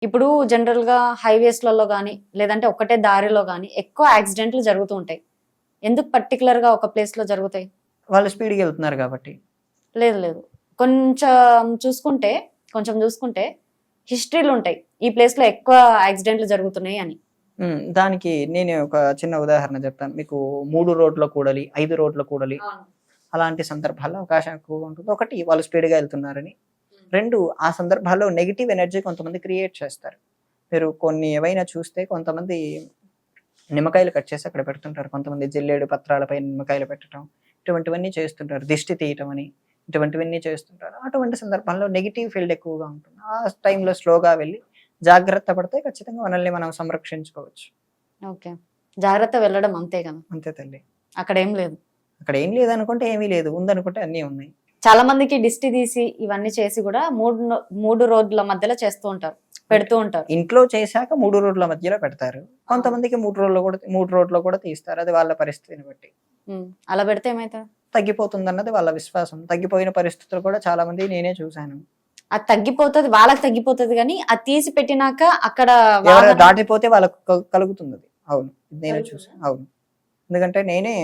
ఇప్పుడు జనరల్ గా హైవేస్లలో కానీ లేదంటే ఒకటే దారిలో కానీ ఎక్కువ యాక్సిడెంట్లు జరుగుతూ ఉంటాయి. ఎందుకు పర్టికులర్ గా ఒక ప్లేస్ లో జరుగుతాయి? వాళ్ళు స్పీడ్గా వెళ్తున్నారు కాబట్టి. లేదు లేదు, కొంచెం చూసుకుంటే హిస్టరీలు ఉంటాయి ఈ ప్లేస్ లో ఎక్కువ యాక్సిడెంట్లు జరుగుతున్నాయి అని. దానికి నేను ఒక చిన్న ఉదాహరణ చెప్తాను మీకు. 3 రోడ్ల కూడలి, 5 రోడ్ల కూడలి, అలాంటి సందర్భాల్లో అవకాశం ఎక్కువగా ఉంటుంది. ఒకటి, వాళ్ళు స్పీడ్గా వెళ్తున్నారని. 2, ఆ సందర్భాల్లో నెగిటివ్ ఎనర్జీ కొంతమంది క్రియేట్ చేస్తారు. మీరు కొన్ని ఏవైనా చూస్తే కొంతమంది నిమ్మకాయలు కట్ చేసి అక్కడ పెడుతుంటారు. కొంతమంది జిల్లేడు పత్రాలపై నిమ్మకాయలు పెట్టడం, ఇటువంటివన్నీ చేస్తుంటారు. దిష్టి తీయటం అని ఇటువంటివన్నీ చేస్తుంటారు. అటువంటి సందర్భంలో నెగిటివ్ ఫీల్డ్ ఎక్కువగా ఉంటుంది. ఆ టైంలో స్లోగా వెళ్ళి జాగ్రత్త పడితే ఖచ్చితంగా మనల్ని మనం సంరక్షించుకోవచ్చు. ఓకే, జాగ్రత్త వెళ్ళడం అంతే కదా. అంతే తల్లి. అక్కడ ఏం లేదు. అక్కడ ఏం లేదనుకుంటే ఏమీ లేదు, ఉందనుకుంటే అన్నీ ఉన్నాయి. చాలా మందికి దిష్టి తీసి ఇవన్నీ చేసి కూడా మూడు రోడ్ల మధ్యలో చేస్తూ ఉంటారు, పెడుతూ ఉంటారు. ఇంట్లో చేశాక 3 రోడ్ల మధ్యలో పెడతారు. కొంతమందికి 3 రోడ్లో కూడా తీస్తారు. అది వాళ్ళ పరిస్థితిని బట్టి. అలా పెడితే ఏమైతుంది? తగ్గిపోతుంది అన్నది వాళ్ళ విశ్వాసం. తగ్గిపోయిన పరిస్థితులు కూడా చాలా మంది నేనే చూశాను. అది తగ్గిపోతుంది, వాళ్ళకి తగ్గిపోతుంది, కానీ అది తీసి పెట్టినాక అక్కడ దాటిపోతే వాళ్ళకు కలుగుతుంది అది. అవును, నేనే చూసాను. అవును, ఎందుకంటే నేనే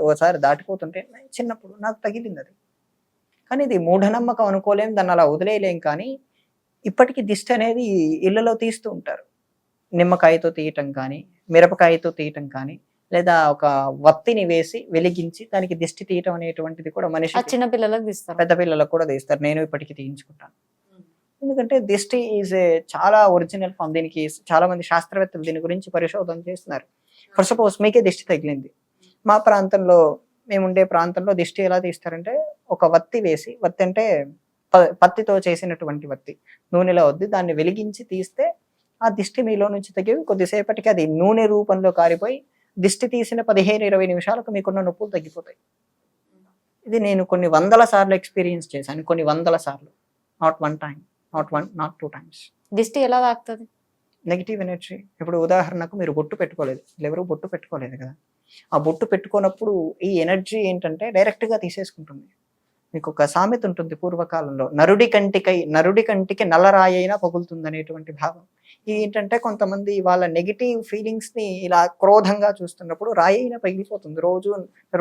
ఒకసారి దాటిపోతుంటే చిన్నప్పుడు నాకు తగిలింది అది. కానీ ఇది మూఢనమ్మకం అనుకోలేం, దాన్ని అలా వదిలేయలేం. కానీ ఇప్పటికీ దిష్టి అనేది ఇళ్లలో తీస్తూ ఉంటారు. నిమ్మకాయతో తీయటం కానీ, మిరపకాయతో తీయటం కానీ, లేదా ఒక వత్తిని వేసి వెలిగించి దానికి దిష్టి తీయటం అనేటువంటిది కూడా మనిషి చిన్న పిల్లలకు తీస్తారు, పెద్ద పిల్లలకు కూడా తీస్తారు. నేను ఇప్పటికీ తీయించుకుంటాను. ఎందుకంటే దిష్టి ఈజ్ చాలా ఒరిజినల్ ఫామ్. దీనికి చాలా మంది శాస్త్రవేత్తలు దీని గురించి పరిశోధన చేస్తున్నారు. ఫర్ సపోజ్ మీకే దిష్టి తగిలింది. మా ప్రాంతంలో, మేముండే ప్రాంతంలో దిష్టి ఎలా తీస్తారంటే, ఒక వత్తి వేసి, వత్తి అంటే పత్తితో చేసినటువంటి వత్తి, నూనెలో వద్ది, దాన్ని వెలిగించి తీస్తే ఆ దిష్టి మీలో నుంచి తగ్గి కొద్దిసేపటికి అది నూనె రూపంలో కారిపోయి దిష్టి తీసిన 15-20 నిమిషాలకు మీకున్న నొప్పులు తగ్గిపోతాయి. ఇది నేను కొన్ని వందల సార్లు ఎక్స్పీరియన్స్ చేశాను. కొన్ని వందల సార్లు, నాట్ 1 టైం, నాట్ 2 టైమ్స్. దిష్టి ఎలా తాకుతుంది? Negative energy. ఇప్పుడు ఉదాహరణకు మీరు బొట్టు పెట్టుకోలేదు, ఎవరు బొట్టు పెట్టుకోలేదు కదా. ఆ బొట్టు పెట్టుకున్నప్పుడు ఈ ఎనర్జీ ఏంటంటే డైరెక్ట్గా తీసేసుకుంటుంది. మీకు ఒక సామెత ఉంటుంది పూర్వకాలంలో, నరుడి కంటికి నల్లరాయి అయినా పగులుతుంది అనేటువంటి భావం. ఇది ఏంటంటే కొంతమంది వాళ్ళ నెగిటివ్ ఫీలింగ్స్ని ఇలా క్రోధంగా చూస్తున్నప్పుడు రాయి అయినా పగిలిపోతుంది.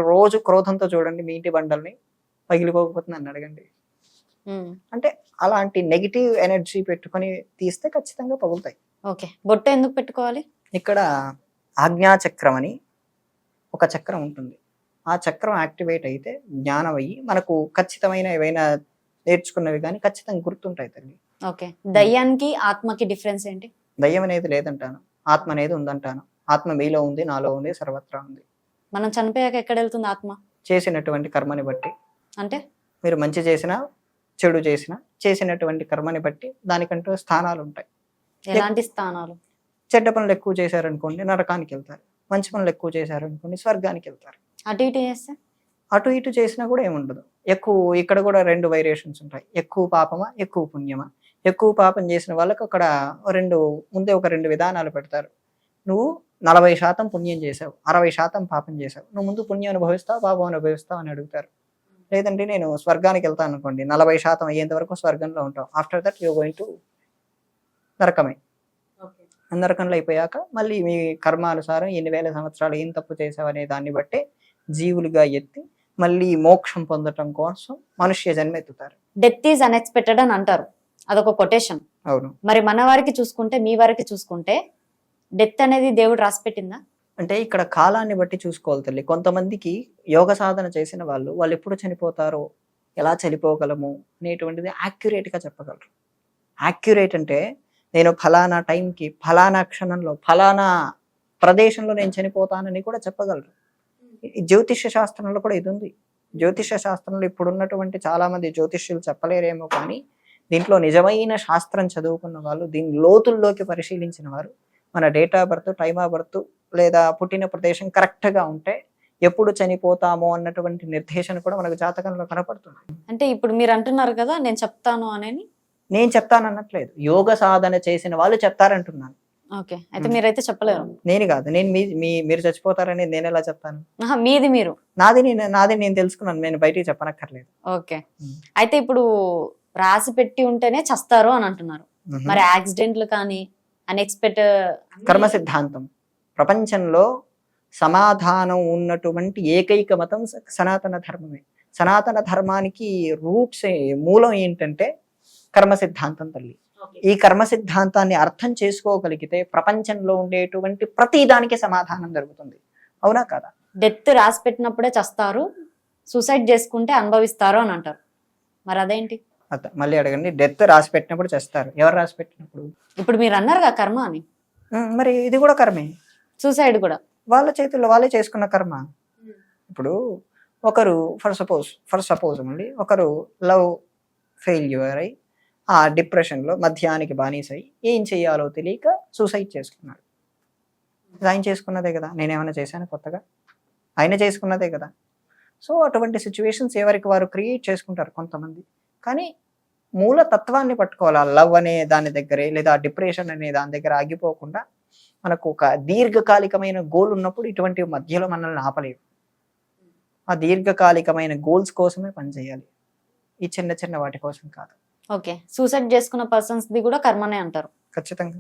రోజు క్రోధంతో చూడండి మీ ఇంటి బండల్ని, పగిలిపోకపోతుంది అని అడగండి. అంటే అలాంటి నెగిటివ్ ఎనర్జీ పెట్టుకొని తీస్తే ఖచ్చితంగా పగులుతాయి. ఓకే, బొట్టు ఎందుకు పెట్టుకోవాలి? ఇక్కడ ఆజ్ఞాచక్రం అని ఒక చక్రం ఉంటుంది. ఆ చక్రం యాక్టివేట్ అయితే జ్ఞానం అయ్యి మనకు ఖచ్చితమైన ఏవైనా నేర్చుకున్నవి కానీ ఖచ్చితంగా గుర్తుంటాయి తల్లి. ఓకే, దయ్యానికి ఆత్మకి డిఫరెన్స్ ఏంటి? దయ్యం అనేది లేదంటాను, ఆత్మ అనేది ఉందంటాను. ఆత్మ మీలో ఉంది, నాలో ఉంది, సర్వత్రా ఉంది. మనం చనిపోయాక ఎక్కడ వెళ్తుంది ఆత్మ? చేసినటువంటి కర్మని బట్టి. అంటే మీరు మంచి చేసినా చెడు చేసినా చేసినటువంటి కర్మని బట్టి దానికంటూ స్థానాలు ఉంటాయి. ఎలాంటి స్థానాలు? చెడ్డ పనులు ఎక్కువ చేశారనుకోండి నరకానికి వెళ్తారు, మంచి పనులు ఎక్కువ చేశారనుకోండి స్వర్గానికి వెళ్తారు. అటు ఇటు చేస్తే? అటు ఇటు చేసినా కూడా ఏముండదు. ఇక్కడ కూడా 2 వేరియేషన్స్ ఉంటాయి. ఎక్కువ పాపమా, ఎక్కువ పుణ్యమా. ఎక్కువ పాపం చేసిన వాళ్ళకి అక్కడ ముందే ఒక 2 విధానాలు పెడతారు. నువ్వు 40% పుణ్యం చేసావు, 60% పాపం చేసావు, నువ్వు ముందు పుణ్యం అనుభవిస్తావు, పాపం అనుభవిస్తావు అని అడుగుతారు. లేదంటే నేను స్వర్గానికి వెళ్తాను అనుకోండి, 40% అయ్యేంత వరకు స్వర్గంలో ఉంటావు. After that you going to నరకమే. నరకంలో అయిపోయాక మళ్ళీ మీ కర్మానుసారం ఎన్ని వేల సంవత్సరాలు ఏం తప్పు చేసావు అనే దాన్ని బట్టే జీవులుగా ఎత్తి మళ్ళీ మోక్షం పొందటం కోసం మనుష్య జన్మ ఎత్తుతారు. డెత్ ఈజ్ అన్ఎక్స్పెక్టెడ్ అని అంటారు, అదొక కొటేషన్. అవును. మరి మన వారికి చూసుకుంటే, మీ వారికి చూసుకుంటే డెత్ అనేది దేవుడు రాసి పెట్టిందా? అంటే ఇక్కడ కాలాన్ని బట్టి చూసుకోవాలి తల్లి. కొంతమందికి యోగ సాధన చేసిన వాళ్ళు ఎప్పుడు చనిపోతారో, ఎలా చనిపోగలము అనేటువంటిది యాక్యురేట్గా చెప్పగలరు. యాక్యురేట్ అంటే నేను ఫలానా టైంకి, ఫలానా క్షణంలో, ఫలానా ప్రదేశంలో నేను చనిపోతానని కూడా చెప్పగలరు. జ్యోతిష్య శాస్త్రంలో కూడా ఇది ఉంది. జ్యోతిష్య శాస్త్రంలో ఇప్పుడున్నటువంటి చాలా మంది జ్యోతిష్యులు చెప్పలేరేమో, కానీ దీంట్లో నిజమైన శాస్త్రం చదువుకున్న వాళ్ళు, దీని లోతుల్లోకి పరిశీలించిన వారు, మన date of birth, time of birth లేదా పుట్టిన ప్రదేశం కరెక్ట్గా ఉంటే ఎప్పుడు చనిపోతామో అన్నటువంటి నిర్దేశన కూడా మనకు జాతకంలో కనపడుతుంది. అంటే ఇప్పుడు మీరు అంటున్నారు కదా నేను చెప్తాను అని. నేను చెప్తానన్నట్లేదు, యోగ సాధన చేసిన వాళ్ళు చెప్తారంటున్నాను. ఓకే, అయితే మీరైతే చెప్పలేరు. నేను కాదు, నేను మీరు చచ్చిపోతారని నేను ఎలా చెప్తాను? మీది మీరు, నాది నేను తెలుసుకున్నాను, నేను బయటికి చెప్పనక్కర్లేదు. ఓకే, అయితే ఇప్పుడు రాసి పెట్టి ఉంటేనే చస్తారు అని అంటున్నారు. మరి యాక్సిడెంట్లు కానీ అన్ఎక్స్పెక్టెడ్ కర్మ సిద్ధాంతం ప్రపంచంలో సమాధానం ఉన్నటువంటి ఏకైక మతం సనాతన ధర్మమే. సనాతన ధర్మానికి రూట్స్ మూలం ఏంటంటే కర్మ సిద్ధాంతం తల్లి. ఈ కర్మ సిద్ధాంతాన్ని అర్థం చేసుకోగలిగితే ప్రపంచంలో ఉండేటువంటి ప్రతి దానికి సమాధానం దొరుకుతుంది. అవునా కదా? డెత్ రాసి పెట్టినప్పుడే చస్తారు, సూసైడ్ చేసుకుంటే అనుభవిస్తారు అని అంటారు. మరి అదేంటి? మళ్ళీ అడగండి. డెత్ రాసి పెట్టినప్పుడు చేస్తారు. ఎవరు రాసి పెట్టినప్పుడు? ఇప్పుడు మీరు అన్నారుగా కర్మ అని, మరి ఇది కూడా కర్మే. సూసైడ్ కూడా వాళ్ళ చేతుల్లో వాళ్ళే చేసుకున్న కర్మ. ఇప్పుడు ఒకరు ఫర్ సపోజ్ మళ్ళీ ఒకరు లవ్ ఫెయిల్యూర్ అయి ఆ డిప్రెషన్లో మధ్యానికి బానిసై ఏం చెయ్యాలో తెలియక సూసైడ్ చేసుకున్నాడు. ఆయన చేసుకున్నదే కదా, నేనేమైనా చేశాను కొత్తగా? ఆయన చేసుకున్నదే కదా. సో అటువంటి సిచ్యువేషన్స్ ఎవరికి వారు క్రియేట్ చేసుకుంటారు కొంతమంది. కానీ మూల తత్వాన్ని పట్టుకోవాలి. ఆ లవ్ అనే దాని దగ్గరే లేదా డిప్రెషన్ అనే దాని దగ్గర ఆగిపోకుండా మనకు ఒక దీర్ఘకాలికమైన గోల్ ఉన్నప్పుడు ఇటువంటి మధ్యలో మనల్ని ఆపలేవు. ఆ దీర్ఘకాలికమైన గోల్స్ కోసమే పనిచేయాలి, ఈ చిన్న చిన్న వాటి కోసం కాదు. ఓకే, సూసైడ్ చేసుకున్న పర్సన్స్ ది కూడా కర్మనే అంటారు. ఖచ్చితంగా.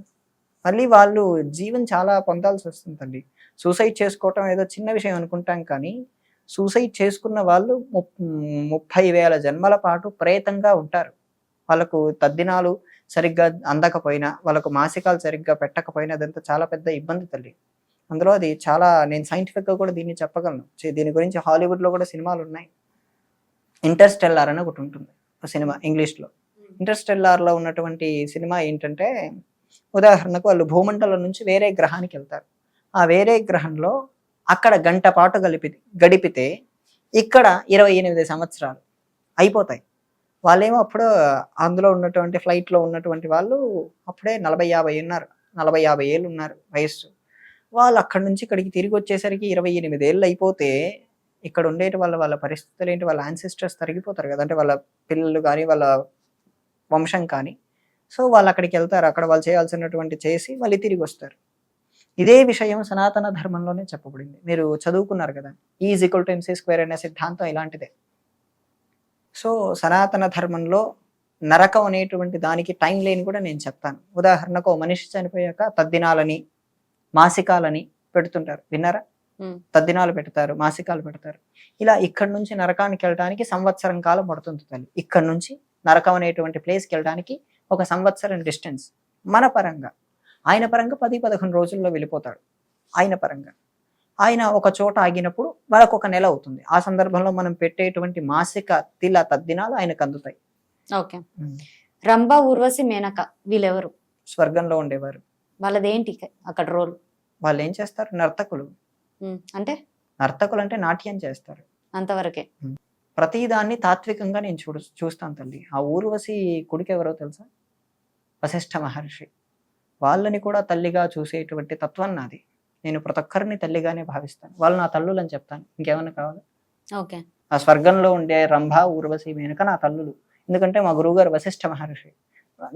మళ్ళీ వాళ్ళు జీవన్ చాలా పొందాల్సి వస్తుంది తల్లి. సూసైడ్ చేసుకోవటం ఏదో చిన్న విషయం అనుకుంటాం, కానీ సూసైడ్ చేసుకున్న వాళ్ళు 30,000 జన్మల పాటు ప్రేతంగా ఉంటారు. వాళ్ళకు తద్దినాలు సరిగ్గా అందకపోయినా, వాళ్ళకు మాసికాలు సరిగ్గా పెట్టకపోయినా అదంతా చాలా పెద్ద ఇబ్బంది తల్లి. అందులో అది చాలా, నేను సైంటిఫిక్గా కూడా దీన్ని చెప్పగలను. దీని గురించి హాలీవుడ్లో కూడా సినిమాలు ఉన్నాయి. ఇంటర్స్టెల్లార్ అని ఒకటి ఉంటుంది సినిమా ఇంగ్లీష్లో. ఇంటర్స్టెల్లార్లో ఉన్నటువంటి సినిమా ఏంటంటే, ఉదాహరణకు వాళ్ళు భూమండలం నుంచి వేరే గ్రహానికి వెళ్తారు. ఆ వేరే గ్రహంలో అక్కడ గంట పాటు గడిపితే ఇక్కడ 28 సంవత్సరాలు అయిపోతాయి. వాళ్ళేమో అప్పుడు అందులో ఉన్నటువంటి ఫ్లైట్లో ఉన్నటువంటి వాళ్ళు అప్పుడే 40-50 ఏళ్ళు ఉన్నారు వయస్సు. వాళ్ళు అక్కడి నుంచి ఇక్కడికి తిరిగి వచ్చేసరికి 28 ఏళ్ళు అయిపోతే ఇక్కడ ఉండేటి వాళ్ళ పరిస్థితులు ఏంటి? వాళ్ళ యాన్సిస్టర్స్ తరిగిపోతారు కదా, అంటే వాళ్ళ పిల్లలు కానీ వాళ్ళ వంశం కానీ. సో వాళ్ళు అక్కడికి వెళ్తారు, అక్కడ వాళ్ళు చేయాల్సినటువంటి చేసి మళ్ళీ తిరిగి వస్తారు. ఇదే విషయం సనాతన ధర్మంలోనే చెప్పబడింది. మీరు చదువుకున్నారు కదా, E=MC² అనే సిద్ధాంతం ఇలాంటిదే. సో సనాతన ధర్మంలో నరకం అనేటువంటి దానికి టైం లైన్ కూడా నేను చెప్తాను. ఉదాహరణకు మనిషి చనిపోయాక తద్దినాలని మాసికాలని పెడుతుంటారు, విన్నారా? తద్దినాలు పెడతారు, మాసికాలు పెడతారు. ఇలా ఇక్కడి నుంచి నరకానికి వెళ్ళడానికి సంవత్సరం కాలం పడుతుంది తల్లి. ఇక్కడ నుంచి నరకం అనేటువంటి ప్లేస్కి వెళ్ళడానికి 1 సంవత్సరం డిస్టెన్స్. మన పరంగా, ఆయన పరంగా 10-11 రోజుల్లో వెళ్ళిపోతాడు. ఆయన పరంగా ఆయన ఒక చోట ఆగినప్పుడు వాళ్ళకు 1 నెల అవుతుంది. ఆ సందర్భంలో మనం పెట్టేటువంటి మాసిక తిల తద్దినాలు ఆయనకు అందుతాయి. ఓకే, రంభ, ఊర్వశి, మేనక వీళ్ళెవరు? స్వర్గంలో ఉండేవారు. వాళ్ళదేంటి అక్కడ రోల్? వాళ్ళు ఏం చేస్తారు? నర్తకులు. అంటే నర్తకులు అంటే నాట్యం చేస్తారు, అంతవరకే. ప్రతిదాన్ని తాత్వికంగా నేను చూస్తాను తల్లి. ఆ ఊర్వశి కొడుకు ఎవరో తెలుసా? వశిష్ఠ మహర్షి. వాళ్ళని కూడా తల్లిగా చూసేటువంటి తత్వం నాది. నేను ప్రతి ఒక్కరిని తల్లిగానే భావిస్తాను. వాళ్ళు నా తల్లులు అని చెప్తాను. ఇంకేమైనా కావాలి? ఓకే, ఆ స్వర్గంలో ఉండే రంభ, ఊర్వశి, మేనక నా తల్లులు. ఎందుకంటే మా గురువుగారు వశిష్ఠ మహర్షి.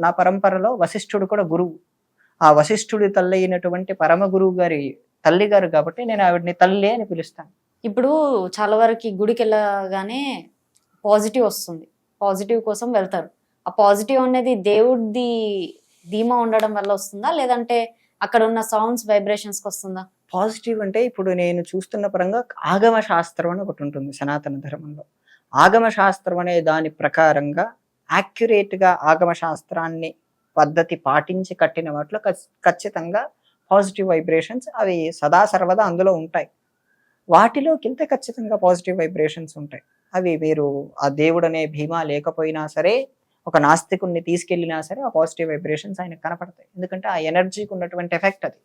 నా పరంపరలో వశిష్ఠుడు కూడా గురువు. ఆ వశిష్ఠుడి తల్లి అయినటువంటి పరమ గురువు గారి తల్లి గారు కాబట్టి నేను ఆవిడని తల్లి అని పిలుస్తాను. ఇప్పుడు చాలా వరకు గుడికి వెళ్ళగానే పాజిటివ్ వస్తుంది, పాజిటివ్ కోసం వెళ్తారు. ఆ పాజిటివ్ అనేది దేవుడిది ధీమా ఉండడం వల్ల వస్తుందా, లేదంటే అక్కడ ఉన్న సౌండ్స్ వైబ్రేషన్స్కి వస్తుందా? పాజిటివ్ అంటే ఇప్పుడు నేను చూస్తున్న పరంగా ఆగమ శాస్త్రం అని ఒకటి ఉంటుంది సనాతన ధర్మంలో. ఆగమ శాస్త్రం అనే దాని ప్రకారంగా యాక్యురేట్గా ఆగమ శాస్త్రాన్ని పద్ధతి పాటించి కట్టిన వాటిలో ఖచ్చితంగా పాజిటివ్ వైబ్రేషన్స్ అవి సదా సర్వదా అందులో ఉంటాయి. వాటిలోకి వెళ్తే ఖచ్చితంగా పాజిటివ్ వైబ్రేషన్స్ ఉంటాయి. అవి మీరు ఆ దేవుడు అనే భీమా లేకపోయినా సరే, ఒక నాస్తికుడిని తీసుకెళ్ళినా సరే ఆ పాజిటివ్ వైబ్రేషన్స్ ఆయనకు కనపడతాయి. ఎందుకంటే ఆ ఎనర్జీకి ఉన్నటువంటి ఎఫెక్ట్ అది.